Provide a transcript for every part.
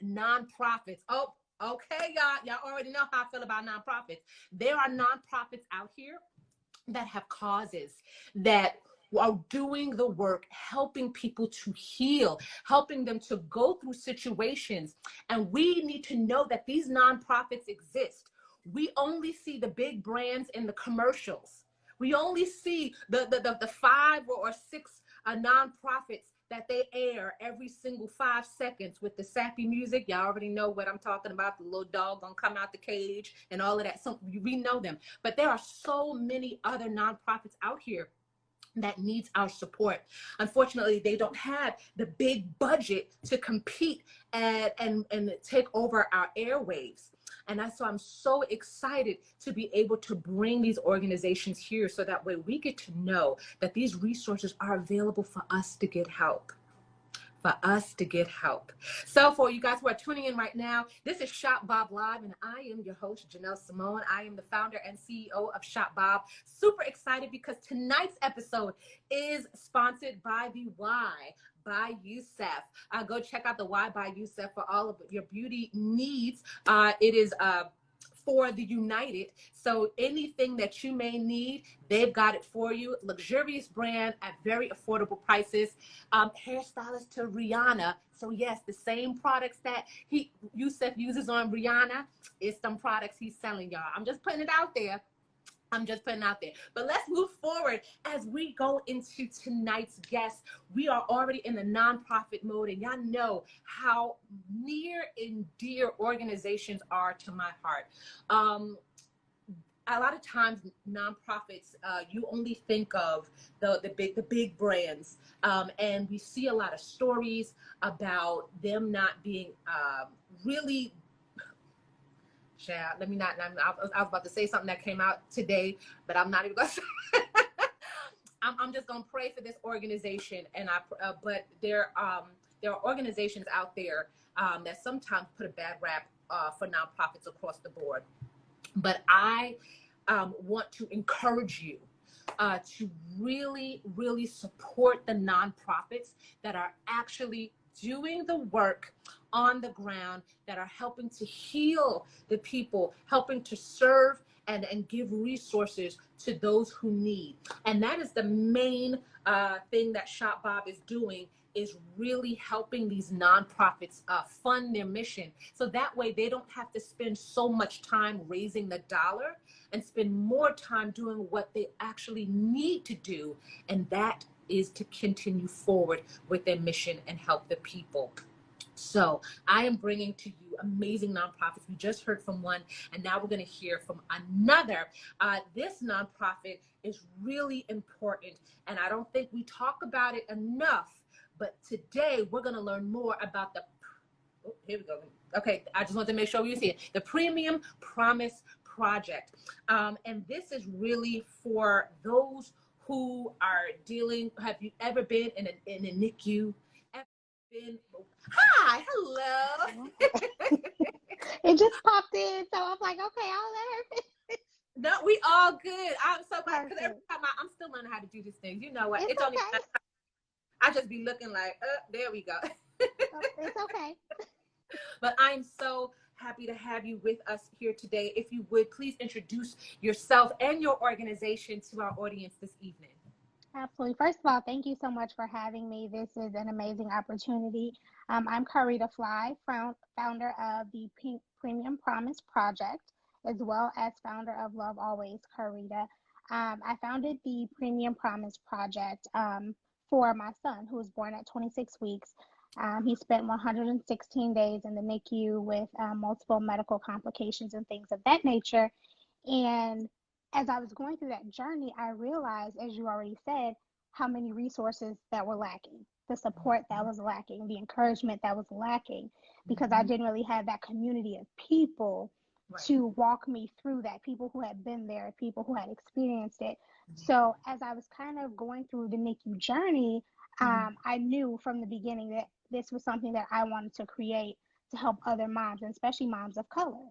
nonprofits. Oh, okay, y'all. Y'all already know how I feel about nonprofits. There are nonprofits out here that have causes that are doing the work, helping people to heal, helping them to go through situations. And we need to know that these nonprofits exist. We only see the big brands in the commercials. We only see the five or six nonprofits that they air every single 5 seconds with the sappy music. Y'all already know what I'm talking about. The little dog gonna come out the cage and all of that. So we know them. But there are so many other nonprofits out here that needs our support. Unfortunately, they don't have the big budget to compete and take over our airwaves. And so I'm so excited to be able to bring these organizations here so that way we get to know that these resources are available for us to get help. So for you guys who are tuning in right now, this is Shop Bob Live, and I am your host, Janelle Simone. I am the founder and CEO of Shop Bob. Super excited because tonight's episode is sponsored by the Y by Youssef. Go check out the Y by Youssef for all of your beauty needs. It is for the United. So anything that you may need, they've got it for you. Luxurious brand at very affordable prices. Hairstylist to Rihanna. So yes, the same products that Youssef uses on Rihanna is some products he's selling, y'all. I'm just putting it out there. But let's move forward as we go into tonight's guest. We are already in the nonprofit mode, and y'all know how near and dear organizations are to my heart. A lot of times nonprofits, you only think of the big brands, and we see a lot of stories about them not being really. Let me not. I was about to say something that came out today, but I'm not even gonna say. I'm just gonna pray for this organization, and but there are organizations out there that sometimes put a bad rap for nonprofits across the board. But I want to encourage you to really, really support the nonprofits that are actually doing the work on the ground, that are helping to heal the people, helping to serve and give resources to those who need. And that is the main thing that Shop Bob is doing, is really helping these nonprofits fund their mission. So that way they don't have to spend so much time raising the dollar and spend more time doing what they actually need to do. And that is to continue forward with their mission and help the people. So I am bringing to you amazing nonprofits. We just heard from one, and now we're going to hear from another. This nonprofit is really important, and I don't think we talk about it enough. But today we're going to learn more about the, oh, here we go. Okay, I just want to make sure you see it. The Premium Promise Project. And this is really for those who are dealing, have you ever been in a NICU? Ever been, hi, hello. It just popped in, so I'm like, okay, I'll let her finish. No, we all good. I'm so glad, because every time I'm still learning how to do these things. You know what? It's only okay. I just be looking like, there we go. It's okay. But I'm so happy to have you with us here today. If you would, please introduce yourself and your organization to our audience this evening. Absolutely. First of all, thank you so much for having me. This is an amazing opportunity. I'm Carrita Flie, founder of the Premium Promise Project, as well as founder of Love Always Carrita. I founded the Premium Promise Project for my son, who was born at 26 weeks. He spent 116 days in the NICU with multiple medical complications and things of that nature. And as I was going through that journey, I realized, as you already said, how many resources that were lacking, the support that was lacking, the encouragement that was lacking, because I didn't really have that community of people to walk me through that, people who had been there, people who had experienced it. So as I was kind of going through the NICU journey, I knew from the beginning that this was something that I wanted to create to help other moms, and especially moms of color.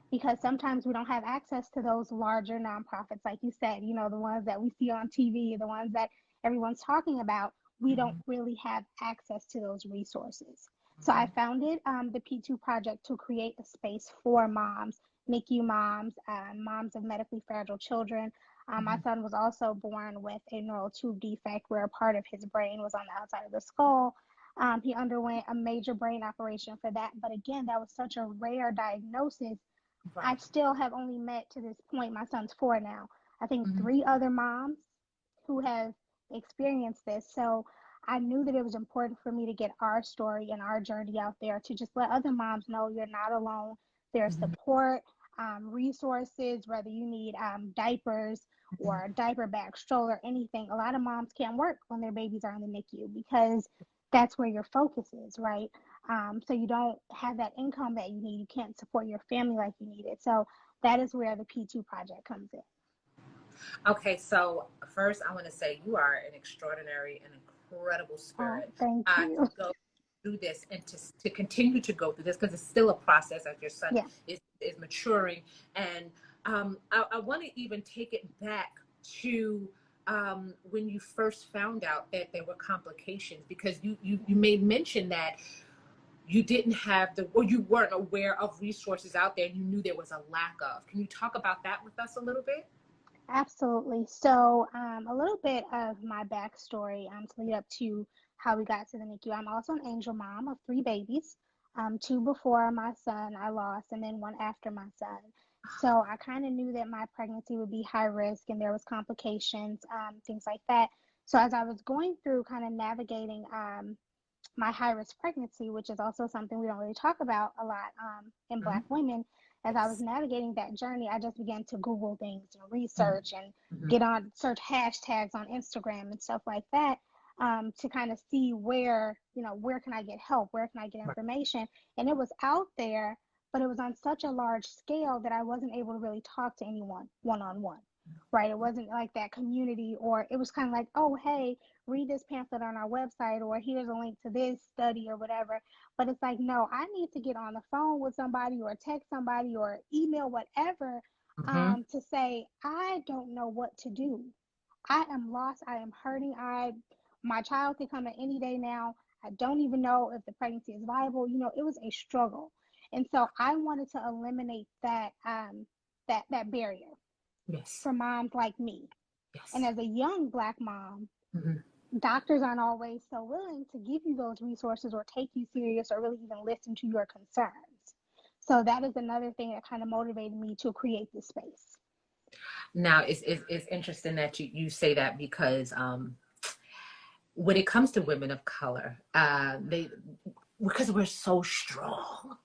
Because sometimes we don't have access to those larger nonprofits, like you said, you know, the ones that we see on TV, the ones that everyone's talking about. We don't really have access to those resources. So I founded the P2 project to create a space for moms, NICU moms, moms of medically fragile children. My son was also born with a neural tube defect where a part of his brain was on the outside of the skull. He underwent a major brain operation for that. But again, that was such a rare diagnosis. I Right. still have only met to this point, my son's 4 now, I think Mm-hmm. 3 other moms who have experienced this. So I knew that it was important for me to get our story and our journey out there to just let other moms know you're not alone. There's Mm-hmm. support, resources, whether you need diapers or a diaper bag, stroller, anything. A lot of moms can't work when their babies are in the NICU because that's where your focus is, right? So you don't have that income that you need. You can't support your family like you need it. So that is where the P2 project comes in. Okay, so first I want to say you are an extraordinary and incredible Oh, spirit thank to you. go through this and to continue to go through this because it's still a process as your son Yeah. is maturing. And I want to even take it back to when you first found out that there were complications because you made mention that you didn't have or you weren't aware of resources out there. You knew there was a lack of. Can you talk about that with us a little bit? Absolutely. So, a little bit of my backstory to lead up to how we got to the NICU. I'm also an angel mom of 3 babies, 2 before my son I lost, and then 1 after my son. So I kind of knew that my pregnancy would be high risk and there was complications, things like that. So as I was going through kind of navigating my high risk pregnancy, which is also something we don't really talk about a lot in Mhm. Black women. As I was Yes. navigating that journey, I just began to Google things and Mhm. research and Mhm. get on search hashtags on Instagram and stuff like that to kind of see where, where can I get help? Where can I get Right. information? And it was out there, but it was on such a large scale that I wasn't able to really talk to anyone one on one. Right. It wasn't like that community, or it was kind of like, oh, hey, read this pamphlet on our website, or here's a link to this study or whatever. But it's like, no, I need to get on the phone with somebody or text somebody or email whatever Mhm. to say, I don't know what to do. I am lost. I am hurting. My child could come at any day now. I don't even know if the pregnancy is viable. It was a struggle. And so I wanted to eliminate that barrier Yes. for moms like me. And Yes. as a young Black mom, Mhm. doctors aren't always so willing to give you those resources or take you serious or really even listen to your concerns. So that is another thing that kind of motivated me to create this space. Now, it's interesting that you say that because when it comes to women of color, they because we're so strong,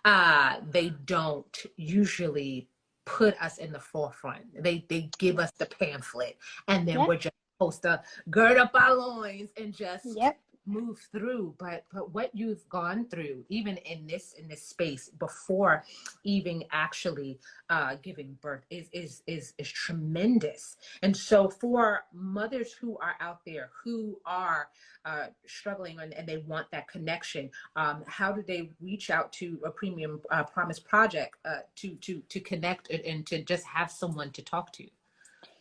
they don't usually put us in the forefront. They give us the pamphlet, and then Yep. we're just supposed to gird up our loins and just Yep. move through. But what you've gone through, even in this space before even actually giving birth, is tremendous. And so for mothers who are out there who are struggling and they want that connection, how do they reach out to a Premium Promise Project to connect and to just have someone to talk to?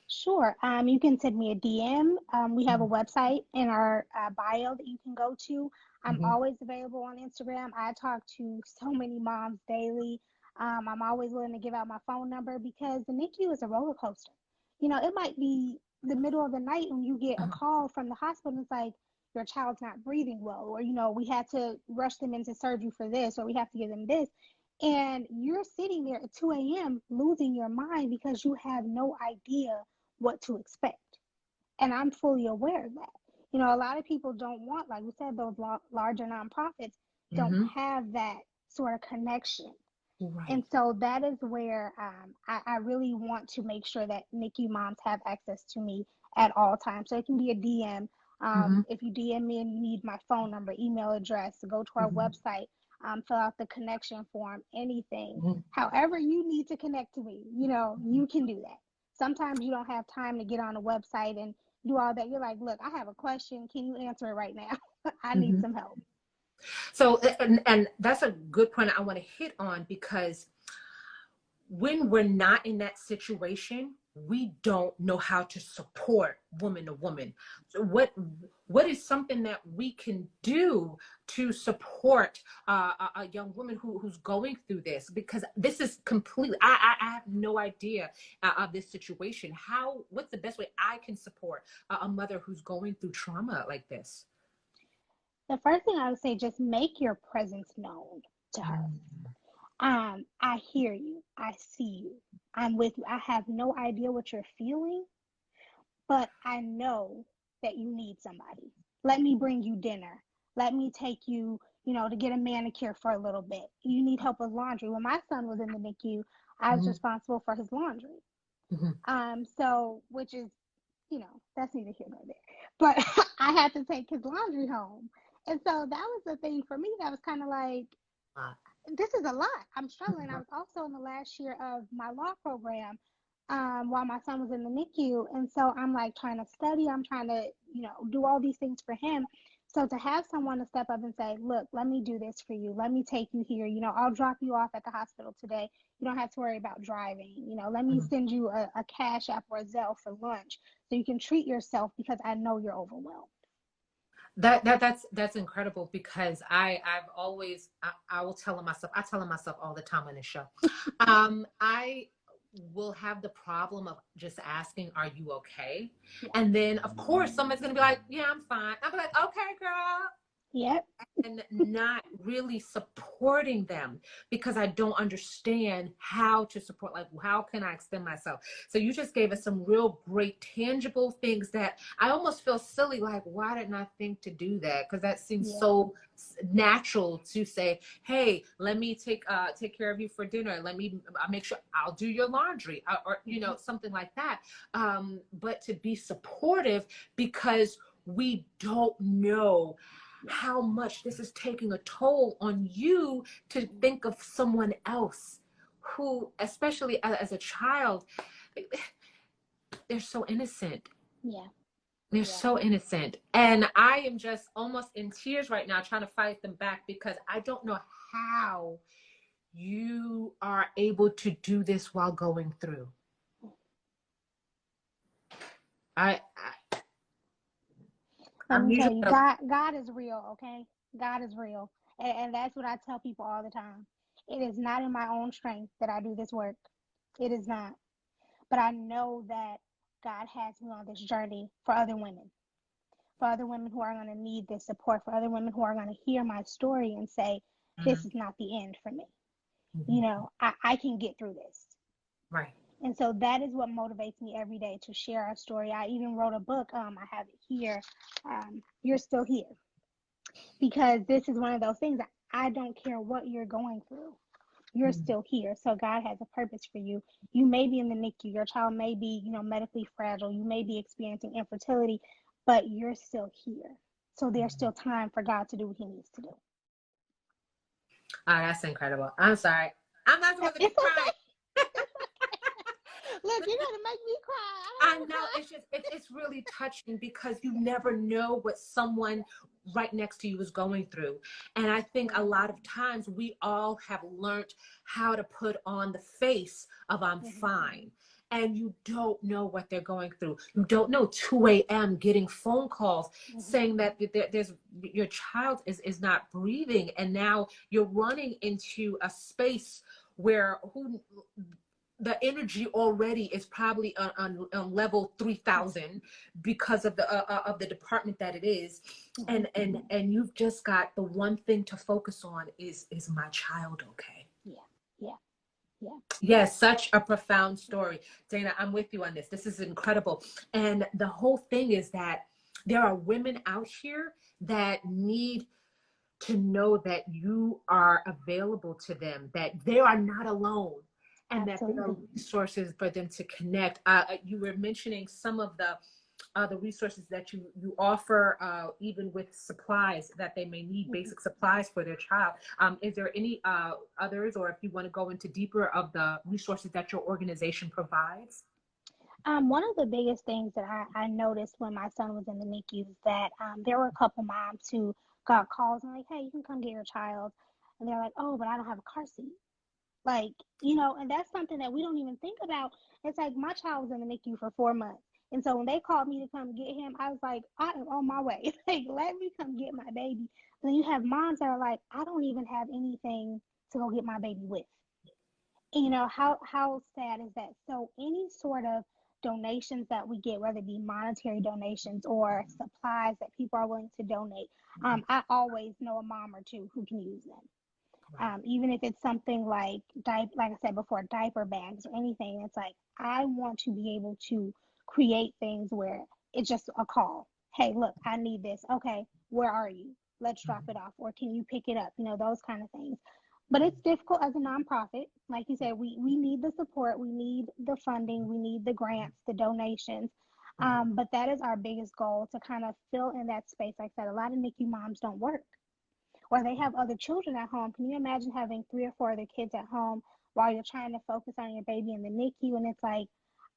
Sure. You can send me a DM. We have a Mhm. website in our bio that you can go to. I'm Mhm. always available on Instagram. I talk to so many moms daily. I'm always willing to give out my phone number because the NICU is a roller coaster. It might be the middle of the night when you get a Mhm. call from the hospital. It's like your child's not breathing well, or, we had to rush them into surgery for this, or we have to give them this. And you're sitting there at 2 a.m. losing your mind because you have no idea what to expect. And I'm fully aware of that. A lot of people don't want, like we said, those larger nonprofits don't Mhm. have that sort of connection. And Right. so that is where I really want to make sure that NICU moms have access to me at all times. So it can be a DM. Mhm. If you DM me and you need my phone number, email address, go to our Mhm. website, fill out the connection form, anything. Mhm. However you need to connect to me, you can do that. Sometimes you don't have time to get on a website and do all that. You're like, look, I have a question. Can you answer it right now? I need Mhm. some help. So, and that's a good point I want to hit on because when we're not in that situation, we don't know how to support woman to woman. So what is something that we can do to support a young woman who's going through this? Because this is completely, I have no idea of this situation. What's the best way I can support a mother who's going through trauma like this? The first thing I would say, just make your presence known to her. I hear you. I see you. I'm with you. I have no idea what you're feeling, but I know that you need somebody. Let me bring you dinner. Let me take you, to get a manicure for a little bit. You need help with laundry. When my son was in the NICU, I was responsible for his laundry. So, which is, that's neither here nor there. But I had to take his laundry home. And so that was the thing for me that was kind of like, this is a lot. I'm struggling. I was also in the last year of my law program while my son was in the NICU. And so I'm like trying to study. I'm trying to, do all these things for him. So to have someone to step up and say, look, let me do this for you. Let me take you here. I'll drop you off at the hospital today. You don't have to worry about driving. Let me send you a Cash App or a Zelle for lunch so you can treat yourself because I know you're overwhelmed. That's incredible, because I've always I tell myself all the time on this show. I will have the problem of just asking, are you okay? And then of course someone's gonna be like, yeah, I'm fine. I'll be like, okay, girl. Yep. And not really supporting them because I don't understand how to support, like how can I extend myself? So you just gave us some real great tangible things that I almost feel silly, like why didn't I think to do that? Because that seems so natural to say, hey, let me take care of you for dinner, let me make sure I'll do your laundry, or something like that. But to be supportive, because we don't know how much this is taking a toll on you to think of someone else who, especially as a child, they're so innocent. They're so innocent. And I am just almost in tears right now trying to fight them back, because I don't know how you are able to do this while going through. Let me tell you, God is real, okay? God is real. And that's what I tell people all the time. It is not in my own strength that I do this work. It is not. But I know that God has me on this journey for other women who are going to need this support, for other women who are going to hear my story and say, this is not the end for me. I can get through this. Right. And so that is what motivates me every day to share our story. I even wrote a book. I have it here. You're Still Here. Because this is one of those things that I don't care what you're going through. You're still here. So God has a purpose for you. You may be in the NICU. Your child may be, medically fragile. You may be experiencing infertility, but you're still here. So there's still time for God to do what he needs to do. Oh, that's incredible. I'm sorry. I'm not supposed to be crying. Look, you're gonna make me cry. I know. It's really touching, because you never know what someone right next to you is going through. And I think a lot of times we all have learned how to put on the face of I'm fine. And you don't know what they're going through. You don't know 2 a.m. getting phone calls saying that there's your child is not breathing, and now you're running into a space where the energy already is probably on level 3,000 because of the department that it is, and you've just got the one thing to focus on is my child okay? Yeah. Yes, such a profound story. Dana, I'm with you on this. This is incredible. And the whole thing is that there are women out here that need to know that you are available to them, that they are not alone, and that there are resources for them to connect. You were mentioning some of the resources that you offer, even with supplies that they may need, basic supplies for their child. Is there any others, or if you want to go into deeper of the resources that your organization provides? One of the biggest things that I noticed when my son was in the NICU is that there were a couple moms who got calls and like, hey, you can come get your child. And they're like, oh, but I don't have a car seat. Like, and that's something that we don't even think about. It's like my child was in the NICU for 4 months. And so when they called me to come get him, I was like, I am on my way. Like, let me come get my baby. But then you have moms that are like, I don't even have anything to go get my baby with. And, how sad is that? So any sort of donations that we get, whether it be monetary donations or supplies that people are willing to donate, I always know a mom or two who can use them. Right. Even if it's something like like I said before, diaper bags or anything. It's like I want to be able to create things where it's just a call. Hey, look, I need this. Okay, where are you? Let's drop it off, or can you pick it up? Those kind of things. But it's difficult as a nonprofit. Like you said, we need the support, we need the funding, we need the grants, the donations. But that is our biggest goal, to kind of fill in that space. Like I said, a lot of NICU moms don't work, or they have other children at home. Can you imagine having 3 or 4 other kids at home while you're trying to focus on your baby in the NICU? And it's like,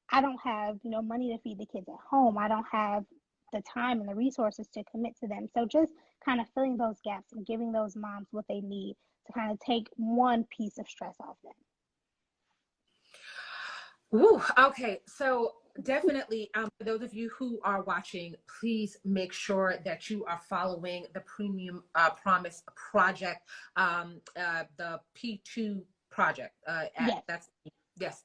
I don't have, money to feed the kids at home. I don't have the time and the resources to commit to them. So just kind of filling those gaps and giving those moms what they need to kind of take one piece of stress off them. Ooh, okay. So definitely, for those of you who are watching, please make sure that you are following the Premium Promise Project, the P2 project. Yes. Yes.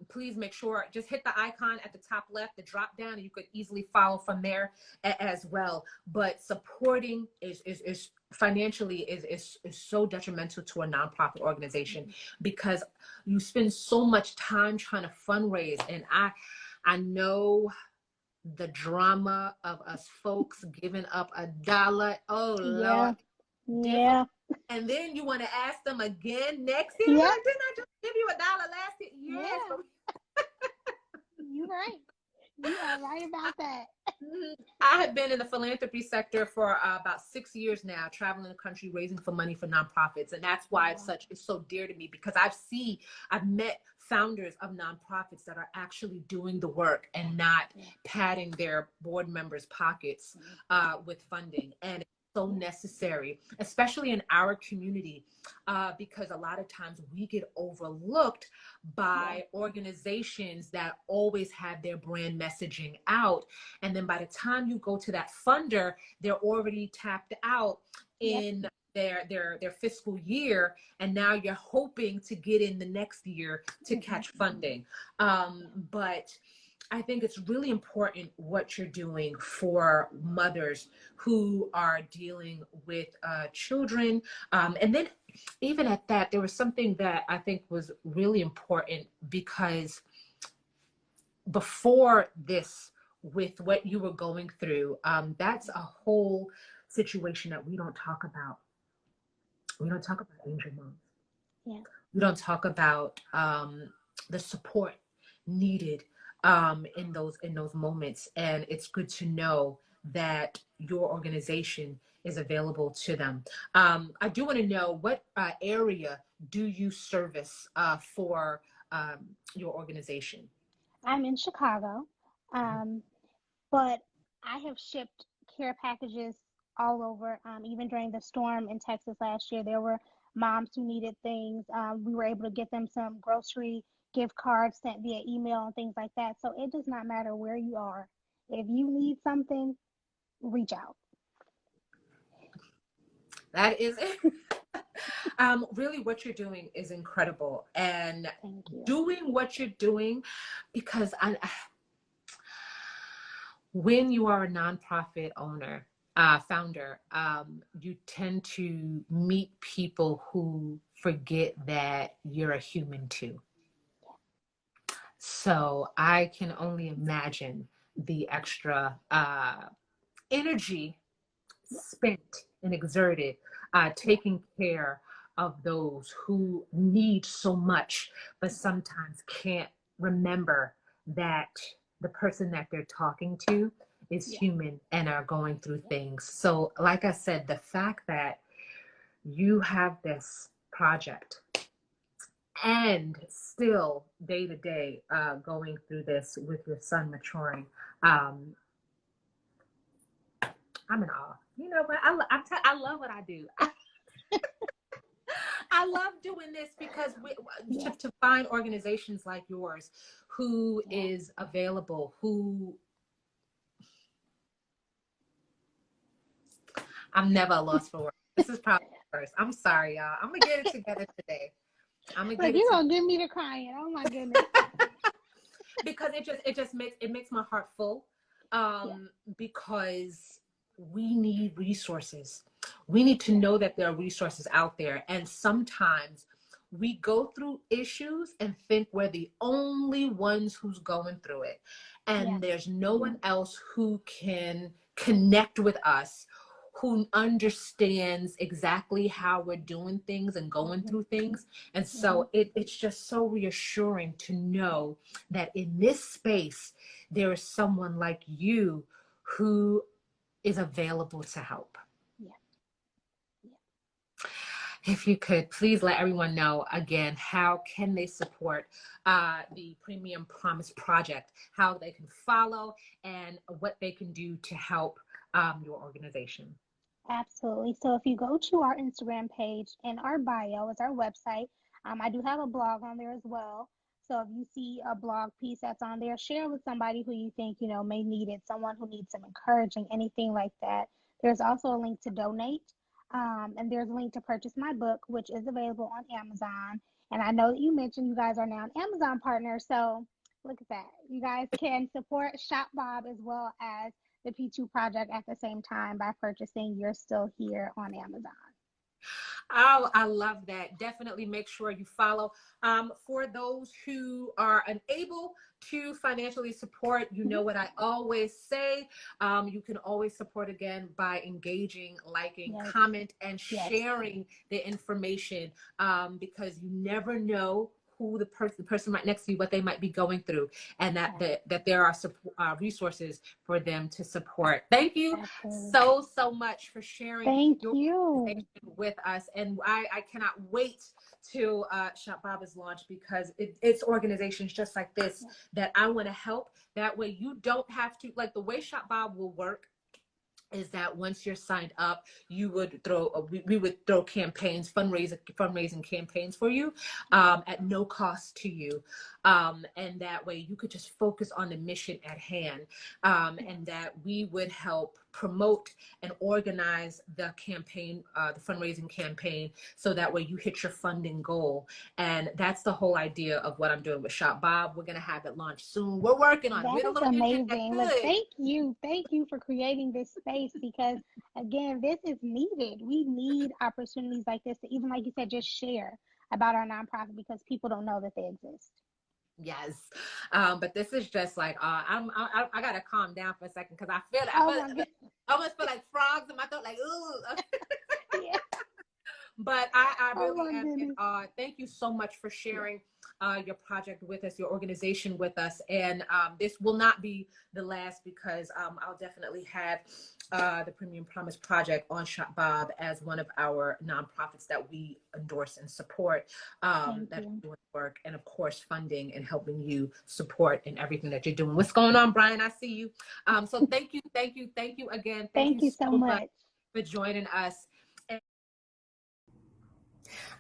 Please make sure, just hit the icon at the top left, the drop down, and you could easily follow from there as well. But supporting is financially is so detrimental to a nonprofit organization, because you spend so much time trying to fundraise. And I know the drama of us folks giving up $1. Oh Yeah. Lord. Yeah. And then you want to ask them again next year? Yep. Didn't I just give you $1 last year? Yes. Yeah. You're right. You are right about that. I have been in the philanthropy sector for about 6 years now, traveling the country, raising for money for nonprofits. And that's why it's so dear to me, because I've met founders of nonprofits that are actually doing the work and not padding their board members' pockets with funding. And so necessary, especially in our community, because a lot of times we get overlooked by organizations that always have their brand messaging out. And then by the time you go to that funder, they're already tapped out in their fiscal year, and now you're hoping to get in the next year to catch funding. But I think it's really important what you're doing for mothers who are dealing with children. And then even at that, there was something that I think was really important, because before this, with what you were going through, that's a whole situation that we don't talk about. We don't talk about angel moms. Yeah. We don't talk about the support needed in those moments. And it's good to know that your organization is available to them. I do want to know, what area do you service for your organization? I'm in Chicago, but I have shipped care packages all over. Even during the storm in Texas last year, there were moms who needed things. We were able to get them some grocery gift cards sent via email and things like that. So it does not matter where you are. If you need something, reach out. That is it. Really, what you're doing is incredible, and doing what you're doing, because when you are a nonprofit owner, founder, you tend to meet people who forget that you're a human too. So I can only imagine the extra energy spent and exerted taking care of those who need so much, but sometimes can't remember that the person that they're talking to is human and are going through things. So like I said, the fact that you have this project and still day to day going through this with your son maturing, I'm in awe. You know, but I love what I do. I love doing this because Yeah. to find organizations like yours who Yeah. is available, who I'm never a loss for words. This is probably the first. I'm sorry, y'all. I'm gonna get it together today. I'm gonna Look, get it you're together gonna get me to crying. Oh my goodness. because it makes my heart full. Yeah. Because we need resources. We need to Yeah. know that there are resources out there, and sometimes we go through issues and think we're the only ones who's going through it, Yeah. and there's no one else who can connect with us, who understands exactly how we're doing things and going through things. And so it's just so reassuring to know that in this space there is someone like you who is available to help. Yeah. Yeah. If you could please let everyone know again, how can they support the Premium Promise Project, how they can follow, and what they can do to help your organization. Absolutely. So if you go to our Instagram page, in our bio is our website. I do have a blog on there as well. So if you see a blog piece that's on there, share with somebody who you think, may need it, someone who needs some encouraging, anything like that. There's also a link to donate. And there's a link to purchase my book, which is available on Amazon. And I know that you mentioned you guys are now an Amazon partner. So look at that. You guys can support Shop Bob as well as the P2 project at the same time by purchasing You're Still Here on Amazon. Oh, I love that. Definitely make sure you follow. For those who are unable to financially support, you know what I always say. You can always support again by engaging, liking, Yes. comment, and Yes. sharing the information, because you never know who the person right next to you, what they might be going through, and that there are resources for them to support. Thank you so much for sharing your you with us, and I cannot wait till Shop Bob is launched, because it's organizations just like this that I want to help. That way you don't have to, like, the way Shop Bob will work is that once you're signed up, you would we would throw campaigns, fundraising campaigns for you, at no cost to you. And that way you could just focus on the mission at hand, and that we would help promote and organize the campaign, the fundraising campaign, so that way you hit your funding goal. And that's the whole idea of what I'm doing with Shop Bob. We're going to have it launched soon. We're working on it. That is amazing. Look, thank you for creating this space, because again, this is needed. We need opportunities like this to, even like you said, just share about our nonprofit, because people don't know that they exist. Yes, but this is just like I gotta calm down for a second, because I almost feel like frogs in my throat, like ooh. Yeah. But I really am in awe. Thank you so much for sharing your project with us, your organization with us. And this will not be the last, because I'll definitely have the Premium Promise Project on Shop Bob as one of our nonprofits that we endorse and support, that are doing work, and of course funding and helping you support in everything that you're doing. What's going on, Brian? I see you. So thank you again. Thank you so much for joining us.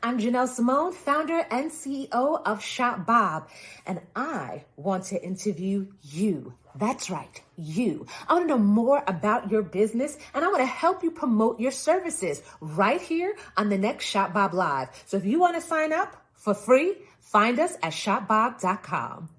I'm Janelle Simone, founder and CEO of Shop Bob, and I want to interview you. That's right, you. I want to know more about your business, and I want to help you promote your services right here on the next Shop Bob Live. So if you want to sign up for free, find us at shopbob.com.